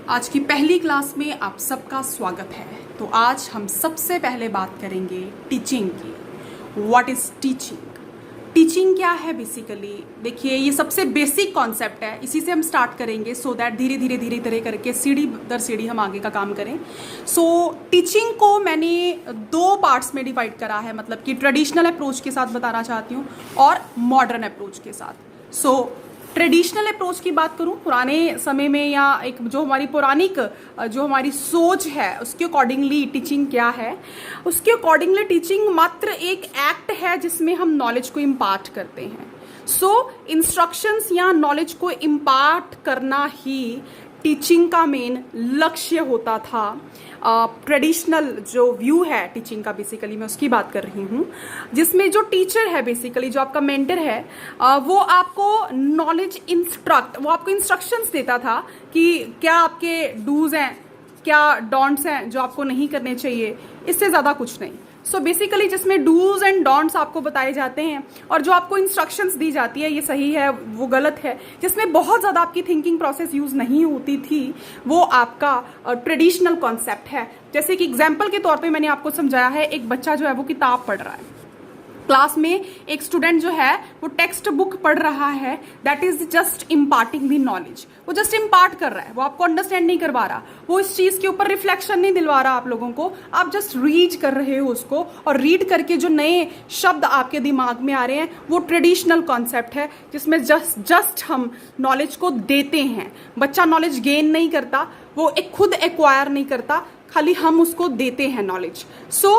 आज की पहली क्लास में आप सबका स्वागत है। तो आज हम सबसे पहले बात करेंगे टीचिंग की। What is teaching? टीचिंग क्या है बेसिकली? देखिए, ये सबसे बेसिक कॉन्सेप्ट है, इसी से हम स्टार्ट करेंगे सो दैट धीरे धीरे करके सीढ़ी दर सीढ़ी हम आगे का काम करें। सो टीचिंग को मैंने दो पार्ट्स में डिवाइड करा है, मतलब कि ट्रेडिशनल अप्रोच के साथ बताना चाहती हूँ और मॉडर्न अप्रोच के साथ। सो ट्रेडिशनल अप्रोच की बात करूं, पुराने समय में या एक जो हमारी पौराणिक जो हमारी सोच है उसके अकॉर्डिंगली टीचिंग क्या है, उसके अकॉर्डिंगली टीचिंग मात्र एक एक्ट है जिसमें हम नॉलेज को इम्पार्ट करते हैं। सो इंस्ट्रक्शंस या नॉलेज को इम्पार्ट करना ही टीचिंग का मेन लक्ष्य होता था। ट्रेडिशनल जो व्यू है टीचिंग का, बेसिकली मैं उसकी बात कर रही हूँ, जिसमें जो टीचर है बेसिकली जो आपका मेंटर है वो आपको नॉलेज वो आपको इंस्ट्रक्शंस देता था कि क्या आपके डूज हैं, क्या डोंट्स हैं जो आपको नहीं करने चाहिए, इससे ज़्यादा कुछ नहीं। सो बेसिकली जिसमें डूज एंड डोंट्स आपको बताए जाते हैं और जो आपको इंस्ट्रक्शंस दी जाती है, ये सही है वो गलत है, जिसमें बहुत ज़्यादा आपकी थिंकिंग प्रोसेस यूज़ नहीं होती थी, वो आपका ट्रेडिशनल कॉन्सेप्ट है। जैसे कि एग्जाम्पल के तौर पे मैंने आपको समझाया है, एक बच्चा जो है वो किताब पढ़ रहा है, क्लास में एक स्टूडेंट जो है वो टेक्स्ट बुक पढ़ रहा है, that is just imparting the knowledge. वो जस्ट इम्पार्ट कर रहा है, वो आपको अंडरस्टैंड नहीं करवा रहा, वो इस चीज के ऊपर रिफ्लेक्शन नहीं दिलवा रहा आप लोगों को, आप जस्ट रीड कर रहे हो उसको, और रीड करके जो नए शब्द आपके दिमाग में आ रहे हैं वो ट्रेडिशनल कॉन्सेप्ट है, जिसमें जस्ट हम नॉलेज को देते हैं। बच्चा नॉलेज गेन नहीं करता, वो एक खुद एक्वायर नहीं करता, खाली हम उसको देते हैं नॉलेज। सो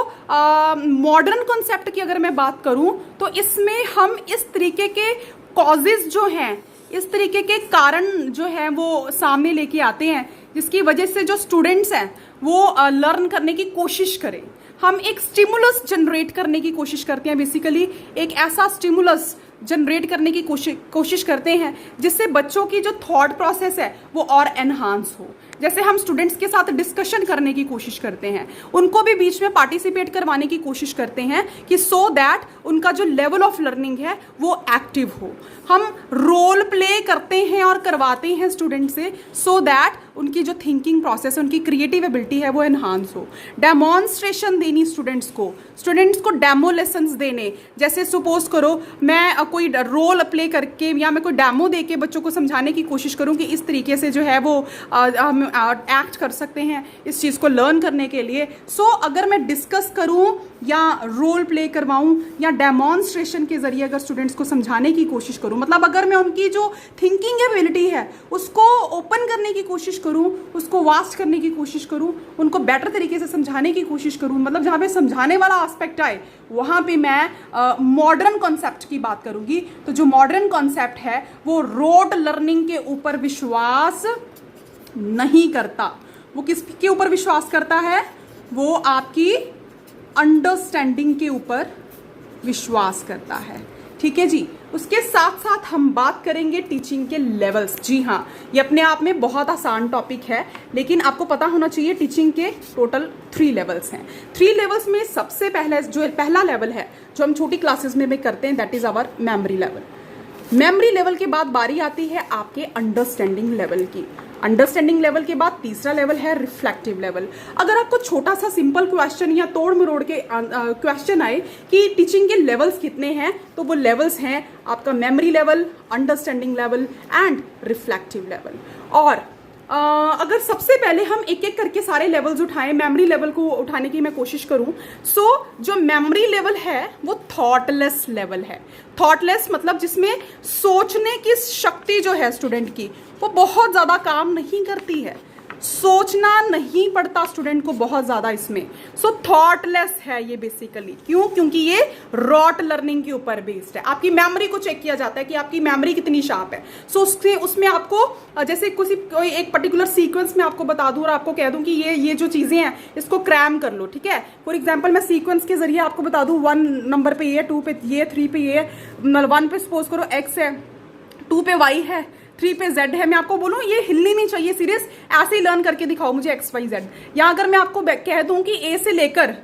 मॉडर्न कॉन्सेप्ट की अगर मैं बात करूं तो इसमें हम इस तरीके के कॉजेज जो हैं, इस तरीके के कारण जो हैं वो सामने लेके आते हैं, जिसकी वजह से जो स्टूडेंट्स हैं वो लर्न करने की कोशिश करें। हम एक स्टिमुलस जनरेट करने की कोशिश करते हैं, बेसिकली एक ऐसा स्टिमुलस जनरेट करने की कोशिश करते हैं जिससे बच्चों की जो थॉट प्रोसेस है वो और एनहांस हो। जैसे हम स्टूडेंट्स के साथ डिस्कशन करने की कोशिश करते हैं, उनको भी बीच में पार्टिसिपेट करवाने की कोशिश करते हैं कि सो दैट उनका जो लेवल ऑफ लर्निंग है वो एक्टिव हो। हम रोल प्ले करते हैं और करवाते हैं स्टूडेंट से सो दैट उनकी जो थिंकिंग प्रोसेस है, उनकी क्रिएटिव एबिलिटी है वो एनहांस हो। डेमोन्स्ट्रेशन देनी स्टूडेंट्स को डेमो लेसन्स देने, जैसे सपोज करो मैं कोई रोल प्ले करके या मैं कोई डेमो दे के बच्चों को समझाने की कोशिश करूं कि इस तरीके से जो है वो हम एक्ट कर सकते हैं इस चीज़ को लर्न करने के लिए। सो अगर मैं डिस्कस करूं या रोल प्ले करवाऊं या डेमोन्स्ट्रेशन के जरिए अगर स्टूडेंट्स को समझाने की कोशिश करूं, मतलब अगर मैं उनकी जो थिंकिंग एबिलिटी है उसको ओपन करने की कोशिश करूं, उसको वास्ट करने की कोशिश करूं, उनको बेटर तरीके से समझाने की कोशिश करूं, मतलब जहां पे समझाने वाला एस्पेक्ट आए वहां पे मैं मॉडर्न कॉन्सेप्ट की बात करूंगी। तो जो मॉडर्न कॉन्सेप्ट है वो रोट लर्निंग के ऊपर विश्वास नहीं करता। वो किसके ऊपर विश्वास करता है? वो आपकी अंडरस्टैंडिंग के ऊपर विश्वास करता है। ठीक है जी। उसके साथ साथ हम बात करेंगे टीचिंग के लेवल्स। जी हाँ, ये अपने आप में बहुत आसान टॉपिक है, लेकिन आपको पता होना चाहिए टीचिंग के टोटल 3 लेवल्स हैं। 3 लेवल्स में सबसे पहला लेवल है जो हम छोटी क्लासेस में भी करते हैं, that is our memory level. Memory level के बाद बारी आती है आपके अंडरस्टैंडिंग लेवल की। अंडरस्टैंडिंग लेवल के बाद तीसरा लेवल है रिफ्लेक्टिव लेवल। अगर आपको छोटा सा सिंपल क्वेश्चन या तोड़ मरोड़ के क्वेश्चन आए कि टीचिंग के लेवल्स कितने हैं, तो वो लेवल्स हैं आपका memory level, understanding level and reflective level. और अगर सबसे पहले हम एक एक करके सारे लेवल्स उठाएं, मेमोरी लेवल को उठाने की मैं कोशिश करूं, सो जो मेमोरी लेवल है वो थॉटलेस लेवल है। थॉटलेस मतलब जिसमें सोचने की शक्ति जो है स्टूडेंट की वो बहुत ज़्यादा काम नहीं करती है, सोचना नहीं पड़ता स्टूडेंट को बहुत ज़्यादा इसमें। सो थॉटलेस है ये बेसिकली। क्यों? क्योंकि ये रॉट लर्निंग के ऊपर बेस्ड है। आपकी मेमोरी को चेक किया जाता है कि आपकी मेमोरी कितनी शार्प है। सो उसमें आपको जैसे कोई एक पर्टिकुलर सीक्वेंस में आपको बता दूं और आपको कह दूं कि ये जो चीज़ें हैं इसको क्रैम कर लो, ठीक है। फॉर एग्जाम्पल मैं सीक्वेंस के जरिए आपको बता दूं 1 नंबर पे ये, 2 पे ये, 3 पे ये, 1 पे सपोज करो x है, 2 पे y है, 3 पे Z है। मैं आपको बोलूं ये हिलनी नहीं चाहिए सीरीज, ऐसे ही लर्न करके दिखाओ मुझे XYZ। या अगर मैं आपको कह दूं कि A से लेकर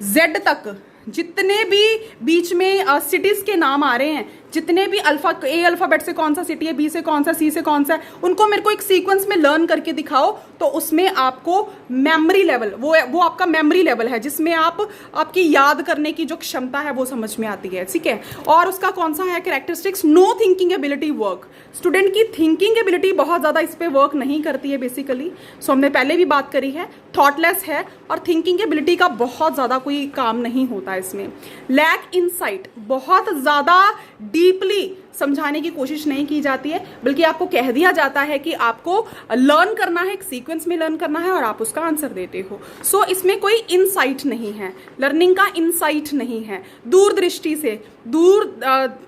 Z तक जितने भी बीच में सिटीज के नाम आ रहे हैं, जितने भी ए अल्फाबेट से कौन सा सिटी है, बी से कौन सा, सी से कौन सा है, उनको मेरे को एक सीक्वेंस में लर्न करके दिखाओ। तो उसमें आपको मेमोरी लेवल, वो आपका मेमोरी लेवल है जिसमें आपकी याद करने की जो क्षमता है वो समझ में आती है, ठीक है। और उसका कौन सा है characteristics, no thinking ability work. Student की थिंकिंग एबिलिटी बहुत ज्यादा इस पे वर्क नहीं करती है बेसिकली। सो हमने पहले भी बात करी है, थॉटलेस है और थिंकिंग एबिलिटी का बहुत ज्यादा कोई काम नहीं होता इसमें। लैक इनसाइट, बहुत ज्यादा डीपली समझाने की कोशिश नहीं की जाती है, बल्कि आपको कह दिया जाता है कि आपको लर्न करना है, एक सीक्वेंस में लर्न करना है और आप उसका आंसर देते हो। सो इसमें कोई इनसाइट नहीं है, लर्निंग का इनसाइट नहीं है। दूरदृष्टि से, दूर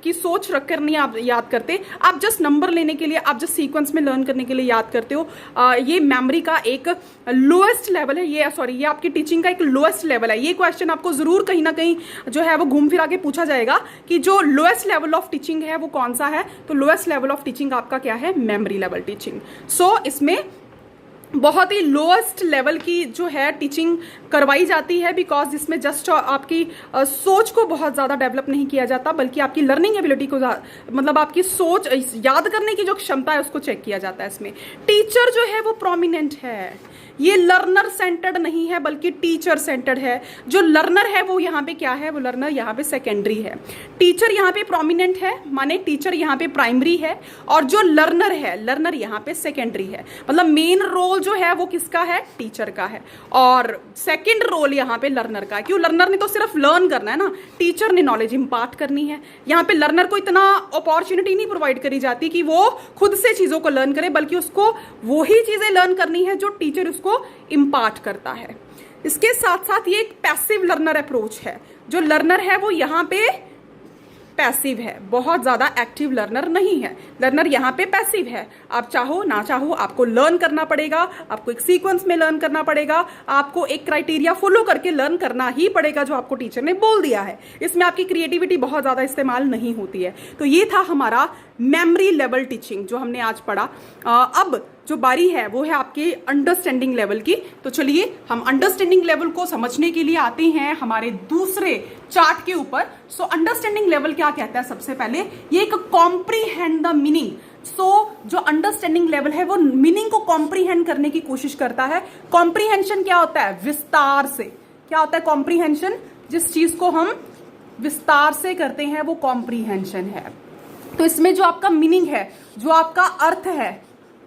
की सोच रखकर नहीं आप याद करते, आप जस्ट नंबर लेने के लिए, आप जस्ट सीक्वेंस में लर्न करने के लिए याद करते हो। ये मेमोरी का एक लोएस्ट लेवल है, ये आपकी टीचिंग का एक लोएस्ट लेवल है। ये क्वेश्चन आपको जरूर कहीं ना कहीं जो है वो घूम फिरा के पूछा जाएगा कि जो लोएस्ट लेवल ऑफ टीचिंग है वो कौन सा है। तो लोएस्ट लेवल ऑफ टीचिंग आपका क्या है, मेमोरी लेवल टीचिंग। सो इसमें बहुत ही लोएस्ट लेवल की जो है टीचिंग करवाई जाती है, बिकॉज इसमें जस्ट आपकी सोच को बहुत ज़्यादा डेवलप नहीं किया जाता, बल्कि आपकी लर्निंग एबिलिटी को, मतलब आपकी सोच, याद करने की जो क्षमता है उसको चेक किया जाता है इसमें। टीचर जो है वो प्रोमिनेंट है, ये लर्नर सेंटर्ड नहीं है बल्कि टीचर सेंटर्ड है। जो लर्नर है वो यहाँ पे क्या है, वो लर्नर यहाँ पे सेकेंडरी है। टीचर यहाँ पे प्रोमिनेंट है, माने टीचर यहाँ पे प्राइमरी है, और जो लर्नर है, लर्नर यहाँ पे सेकेंडरी है। मतलब मेन रोल जो है वो किसका है, टीचर का है, और सेकेंड रोल यहाँ पे लर्नर का है। क्यों, लर्नर ने तो सिर्फ लर्न करना है ना, टीचर ने नॉलेज इंपार्ट करनी है। यहाँ पे लर्नर को इतना अपॉर्चुनिटी नहीं प्रोवाइड करी जाती कि वो खुद से चीजों को लर्न करे, बल्कि उसको वही चीजें लर्न करनी है जो टीचर उसको इंपार्ट करता है। इसके साथ साथ ये एक पैसिव लर्नर अप्रोच है। जो लर्नर है वो यहाँ पे पैसिव है, बहुत ज्यादा एक्टिव लर्नर नहीं है। लर्नर यहाँ पे पैसिव है, आप चाहो ना चाहो आपको लर्न करना पड़ेगा, आपको एक सीक्वेंस में लर्न करना पड़ेगा, आपको एक क्राइटेरिया फॉलो करके लर्न करना ही पड़ेगा जो आपको टीचर ने बोल दिया है। इसमें आपकी क्रिएटिविटी बहुत ज्यादा इस्तेमाल नहीं होती है। तो ये था हमारा मेमोरी लेवल टीचिंग जो हमने आज पढ़ा। अब जो बारी है वो है आपके अंडरस्टैंडिंग लेवल की। तो चलिए हम अंडरस्टैंडिंग लेवल को समझने के लिए आते हैं हमारे दूसरे चार्ट के ऊपर। सो अंडरस्टैंडिंग लेवल क्या कहता है, सबसे पहले ये एक कॉम्प्रीहेंड द मीनिंग। जो अंडरस्टैंडिंग लेवल है वो मीनिंग को कॉम्प्रीहेंड करने की कोशिश करता है। कॉम्प्रीहेंशन क्या होता है, विस्तार से। क्या होता है कॉम्प्रीहेंशन, जिस चीज को हम विस्तार से करते हैं वो कॉम्प्रीहेंशन है। तो इसमें जो आपका मीनिंग है, जो आपका अर्थ है,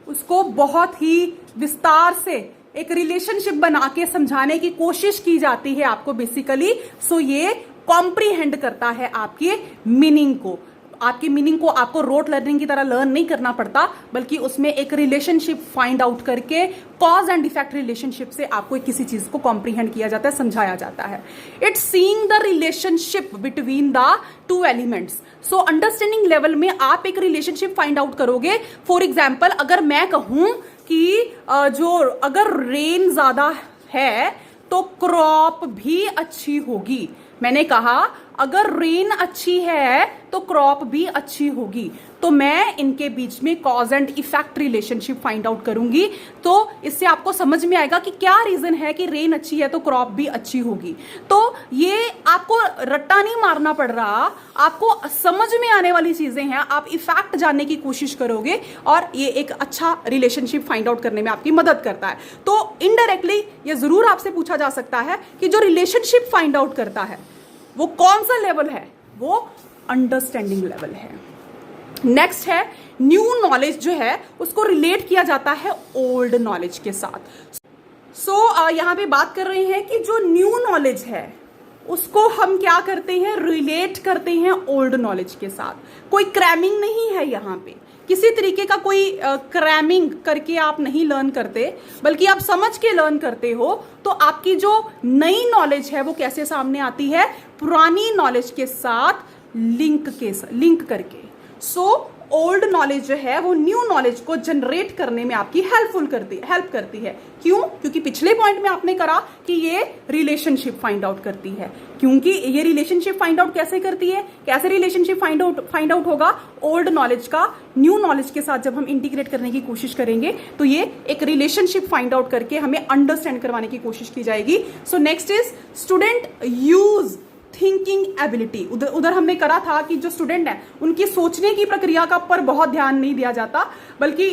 उसको बहुत ही विस्तार से एक रिलेशनशिप बना के समझाने की कोशिश की जाती है आपको बेसिकली। सो ये कॉम्प्रीहेंड करता है आपके मीनिंग को। आपकी मीनिंग को आपको रोट लर्निंग की तरह लर्न नहीं करना पड़ता, बल्कि उसमें एक रिलेशनशिप फाइंड आउट करके कॉज एंड इफेक्ट रिलेशनशिप से आपको किसी चीज को कॉम्प्रीहेंड किया जाता है, समझाया जाता है। It's seeing the relationship between the two elements. So understanding level में आप एक रिलेशनशिप फाइंड आउट करोगे। फॉर एग्जाम्पल, अगर मैं कहूं कि अगर रेन ज्यादा है तो क्रॉप भी अच्छी होगी। मैंने कहा अगर रेन अच्छी है तो क्रॉप भी अच्छी होगी। तो मैं इनके बीच में cause and effect relationship find out करूंगी। तो इससे आपको समझ में आएगा कि क्या रीजन है कि रेन अच्छी है तो क्रॉप भी अच्छी होगी। तो ये आपको रट्टा नहीं मारना पड़ रहा, आपको समझ में आने वाली चीजें हैं। आप इफेक्ट जानने की कोशिश करोगे और ये एक अच्छा रिलेशनशिप फाइंड आउट करने में आपकी मदद करता है। तो इनडायरेक्टली ये जरूर आपसे पूछा जा सकता है कि जो रिलेशनशिप फाइंड आउट करता है वो कौन सा लेवल है, वो अंडरस्टैंडिंग लेवल है। नेक्स्ट है न्यू नॉलेज जो है उसको रिलेट किया जाता है ओल्ड नॉलेज के साथ। यहां पे बात कर रहे हैं कि जो न्यू नॉलेज है उसको हम क्या करते हैं, रिलेट करते हैं ओल्ड नॉलेज के साथ। कोई क्रैमिंग नहीं है यहाँ पे, किसी तरीके का कोई क्रैमिंग करके आप नहीं लर्न करते, बल्कि आप समझ के लर्न करते हो। तो आपकी जो नई नॉलेज है वो कैसे सामने आती है, पुरानी नॉलेज के साथ लिंक करके। ओल्ड नॉलेज जो है वो न्यू नॉलेज को जनरेट करने में आपकी हेल्प करती है। क्यों? क्योंकि पिछले पॉइंट में आपने करा कि ये रिलेशनशिप फाइंड आउट करती है। क्योंकि ये रिलेशनशिप फाइंड आउट कैसे करती है, कैसे रिलेशनशिप फाइंड आउट होगा, ओल्ड नॉलेज का न्यू नॉलेज के साथ जब हम इंटीग्रेट करने की कोशिश करेंगे तो ये एक रिलेशनशिप फाइंड आउट करके हमें अंडरस्टैंड करवाने की कोशिश की जाएगी। So next is student use thinking ability. उधर हमने करा था कि जो स्टूडेंट है उनकी सोचने की प्रक्रिया का पर बहुत ध्यान नहीं दिया जाता, बल्कि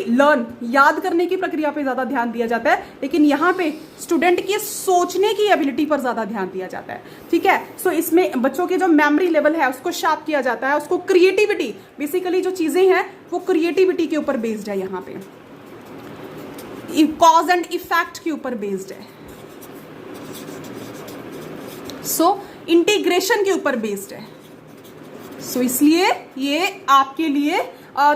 याद करने की प्रक्रिया पे ज्यादा ध्यान दिया जाता है, लेकिन यहाँ पे स्टूडेंट की सोचने की एबिलिटी पर ज्यादा ध्यान दिया जाता है। ठीक है, सो इसमें बच्चों के जो मेमोरी लेवल है उसको शार्प किया जाता है, उसको क्रिएटिविटी, बेसिकली जो चीजें हैं वो क्रिएटिविटी के ऊपर बेस्ड है, यहाँ पे कॉज एंड इफेक्ट के ऊपर बेस्ड है, सो इंटीग्रेशन के ऊपर बेस्ड है। सो इसलिए ये आपके लिए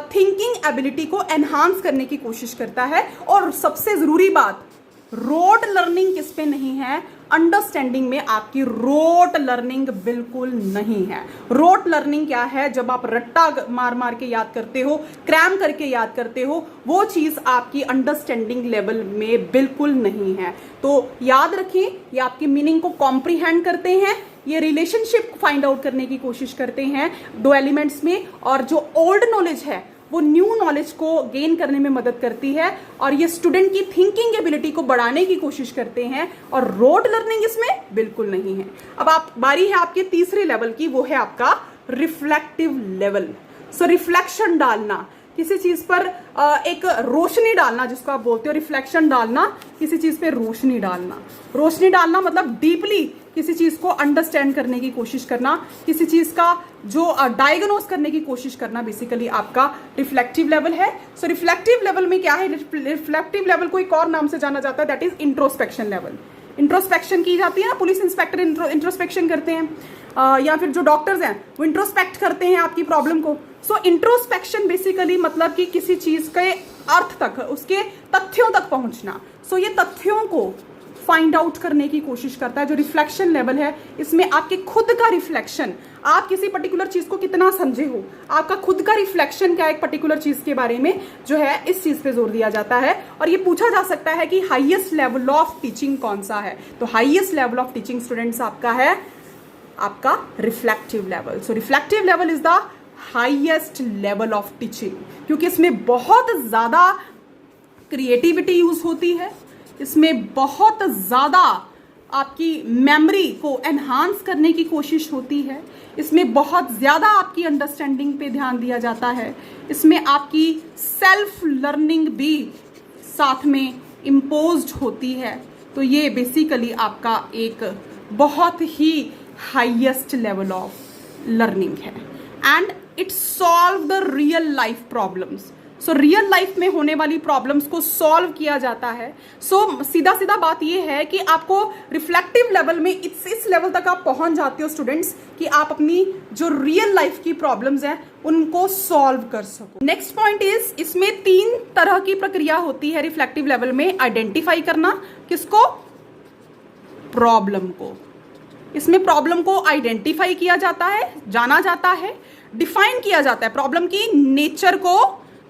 थिंकिंग एबिलिटी को एनहांस करने की कोशिश करता है। और सबसे जरूरी बात, रोट लर्निंग किस पे नहीं है, अंडरस्टैंडिंग में आपकी रोट लर्निंग बिल्कुल नहीं है। रोट लर्निंग क्या है, जब आप रट्टा मार मार के याद करते हो, क्रैम करके याद करते हो, वो चीज आपकी अंडरस्टैंडिंग लेवल में बिल्कुल नहीं है। तो याद रखें, ये आपकी मीनिंग को कॉम्प्रीहेंड करते हैं, ये रिलेशनशिप फाइंड आउट करने की कोशिश करते हैं दो एलिमेंट्स में, और जो ओल्ड नॉलेज है वो न्यू नॉलेज को गेन करने में मदद करती है, और ये स्टूडेंट की थिंकिंग एबिलिटी को बढ़ाने की कोशिश करते हैं, और रोट लर्निंग इसमें बिल्कुल नहीं है। अब बारी है आपके तीसरे लेवल की, वो है आपका रिफ्लेक्टिव लेवल। सो रिफ्लेक्शन डालना, किसी चीज पर एक रोशनी डालना, जिसको आप बोलते हो रिफ्लेक्शन डालना, किसी चीज पे रोशनी डालना। रोशनी डालना मतलब डीपली किसी चीज को अंडरस्टैंड करने की कोशिश करना, किसी चीज का जो डायग्नोस करने की कोशिश करना, बेसिकली आपका रिफ्लेक्टिव लेवल है। सो रिफ्लेक्टिव लेवल में क्या है, रिफ्लेक्टिव लेवल को एक और नाम से जाना जाता है, that is introspection level. Introspection की जाती है ना, पुलिस इंस्पेक्टर इंट्रोस्पेक्शन करते हैं, या फिर जो डॉक्टर्स हैं वो इंट्रोस्पेक्ट करते हैं आपकी प्रॉब्लम को। सो इंट्रोस्पेक्शन बेसिकली मतलब कि किसी चीज के अर्थ तक, उसके तथ्यों तक पहुंचना। सो ये तथ्यों को फाइंड आउट करने की कोशिश करता है। जो रिफ्लेक्शन लेवल है, इसमें आपके खुद का रिफ्लेक्शन, आप किसी पर्टिकुलर चीज को कितना समझे हो, आपका खुद का रिफ्लेक्शन क्या एक पर्टिकुलर चीज के बारे में जो है, इस चीज पे जोर दिया जाता है। और ये पूछा जा सकता है कि हाईएस्ट लेवल ऑफ टीचिंग कौन सा है, तो highest level of teaching students आपका है आपका reflective level. So reflective level is the highest level of teaching, क्योंकि इसमें बहुत ज्यादा क्रिएटिविटी यूज होती है, इसमें बहुत ज्यादा आपकी मेमोरी को एनहांस करने की कोशिश होती है, इसमें बहुत ज्यादा आपकी अंडरस्टैंडिंग पे ध्यान दिया जाता है, इसमें आपकी सेल्फ लर्निंग भी साथ में इम्पोज्ड होती है। तो ये बेसिकली आपका एक बहुत ही हाईएस्ट लेवल ऑफ लर्निंग है, and it solve the real life problems. So real life में होने वाली प्रॉब्लम्स को सॉल्व किया जाता है। सो सीधा सीधा बात यह है कि आपको रिफ्लेक्टिव लेवल में इस लेवल तक आप पहुंच जाते हो स्टूडेंट्स, कि आप अपनी जो रियल लाइफ की प्रॉब्लम्स हैं उनको सॉल्व कर सको। नेक्स्ट पॉइंट इज, इसमें 3 तरह की प्रक्रिया होती है रिफ्लेक्टिव लेवल में। आइडेंटिफाई करना, किसको, प्रॉब्लम को। इसमें प्रॉब्लम को आइडेंटिफाई किया जाता है, जाना जाता है, डिफाइन किया जाता है, प्रॉब्लम की नेचर को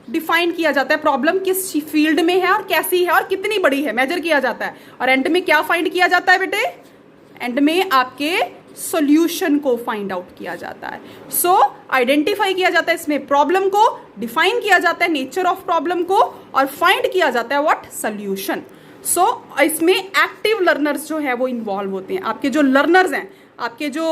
डिफाइन किया जाता है, प्रॉब्लम किस फील्ड में है और कैसी है और कितनी बड़ी है, मेजर किया जाता है, और एंड में क्या फाइंड किया जाता है बेटे, एंड में आपके सॉल्यूशन को फाइंड आउट किया जाता है। सो आइडेंटिफाई किया जाता है इसमें प्रॉब्लम को, डिफाइन किया जाता है नेचर ऑफ प्रॉब्लम को, और फाइंड किया जाता है व्हाट, सॉल्यूशन। सो इसमें एक्टिव लर्नर्स जो है वो इन्वॉल्व होते हैं। आपके जो लर्नर्स हैं, आपके जो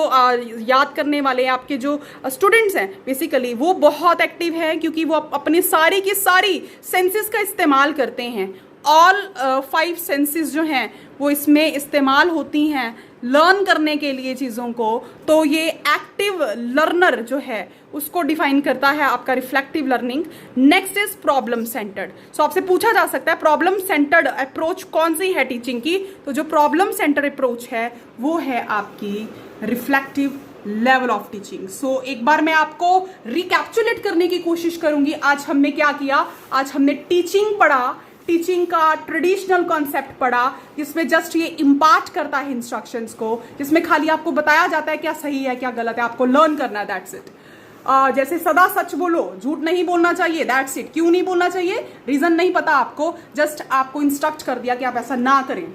याद करने वाले हैं, आपके जो स्टूडेंट्स हैं, बेसिकली वो बहुत एक्टिव है, क्योंकि वो अपनी सारी की सारी सेंसेस का इस्तेमाल करते हैं। ऑल 5 सेंसेस जो हैं वो इसमें इस्तेमाल होती हैं लर्न करने के लिए चीज़ों को। तो ये एक्टिव लर्नर जो है उसको डिफाइन करता है आपका reflective learning. Next is problem centred. So आपसे पूछा जा सकता है प्रॉब्लम सेंटर्ड अप्रोच कौन सी है टीचिंग की, तो जो प्रॉब्लम सेंटर्ड अप्रोच है वो है आपकी रिफ्लेक्टिव लेवल ऑफ टीचिंग। सो एक बार मैं आपको रिकैप्चुलेट करने की कोशिश करूंगी। आज हमने क्या किया, आज हमने टीचिंग पढ़ा, टीचिंग का ट्रेडिशनल कॉन्सेप्ट पढ़ा, जिसमें जस्ट ये इम्पार्ट करता है इंस्ट्रक्शंस को, जिसमें खाली आपको बताया जाता है क्या सही है क्या गलत है, आपको लर्न करना है, दैट्स इट। जैसे सदा सच बोलो, झूठ नहीं बोलना चाहिए, दैट्स इट। क्यों नहीं बोलना चाहिए, रीजन नहीं पता आपको, जस्ट आपको इंस्ट्रक्ट कर दिया कि आप ऐसा ना करें।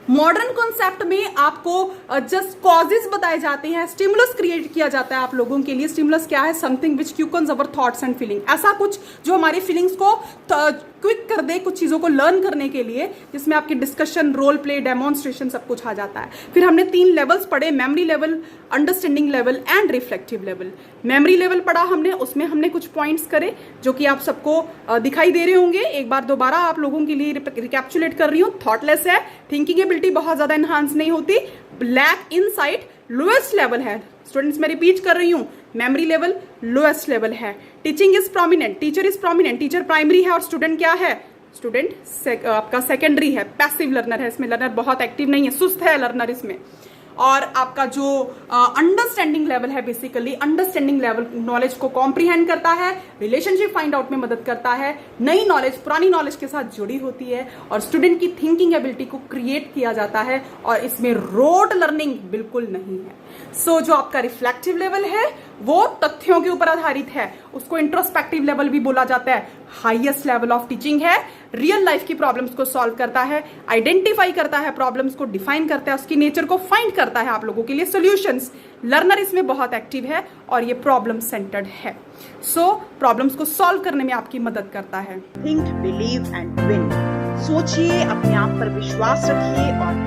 मॉडर्न कॉन्सेप्ट में आपको जस्ट कॉजेज बताए जाते हैं, स्टिमुलस क्रिएट किया जाता है आप लोगों के लिए। स्टिमुलस क्या है, something which quickens our thoughts and feeling, ऐसा कुछ जो हमारी फीलिंग्स को क्विक कर दे कुछ चीज़ों को लर्न करने के लिए, जिसमें आपकी डिस्कशन, रोल प्ले, डेमोन्स्ट्रेशन सब कुछ आ जाता है। फिर हमने 3 लेवल्स पढ़े, memory level, understanding level and reflective level. Memory level पढ़ा हमने, उसमें हमने कुछ पॉइंट्स करे जो कि आप सबको दिखाई दे रहे होंगे। एक बार दोबारा आप लोगों के लिए रिकैप्चुलेट कर रही हूँ। थॉटलेस है, थिंकिंग एबिलिटी बहुत ज्यादा एनहांस नहीं होती, लैक इनसाइट, लोएस्ट लेवल है। स्टूडेंट्स मैं रिपीट कर रही हूँ, मेमोरी लेवल लोएस्ट लेवल है। Teaching is prominent, teacher is prominent, teacher primary है और स्टूडेंट क्या है, स्टूडेंट आपका सेकेंडरी है, पैसिव लर्नर है। इसमें लर्नर बहुत एक्टिव नहीं है, सुस्त है लर्नर इसमें। और आपका जो अंडरस्टैंडिंग लेवल है, बेसिकली अंडरस्टैंडिंग लेवल नॉलेज को कॉम्प्रीहेंड करता है, रिलेशनशिप फाइंड आउट में मदद करता है, नई नॉलेज पुरानी नॉलेज के साथ जुड़ी होती है और स्टूडेंट की थिंकिंग एबिलिटी को क्रिएट किया जाता है और इसमें रोड लर्निंग बिल्कुल नहीं है। सो जो आपका रिफ्लेक्टिव लेवल है वो तथ्यों के ऊपर आधारित है, उसको इंट्रोस्पेक्टिव लेवल भी बोला जाता है। हाईएस्ट लेवल ऑफ टीचिंग है, रियल लाइफ की प्रॉब्लम्स को सॉल्व करता है, आइडेंटिफाई करता है प्रॉब्लम्स को, डिफाइन करता है, उसकी नेचर को फाइंड करता है आप लोगों के लिए सॉल्यूशंस। लर्नर इसमें बहुत एक्टिव है और ये प्रॉब्लम सेंटर्ड है। सो प्रॉब्लम्स को सॉल्व करने में आपकी मदद करता है। Think, believe and win. सोचिए, अपने आप पर विश्वास रखिए और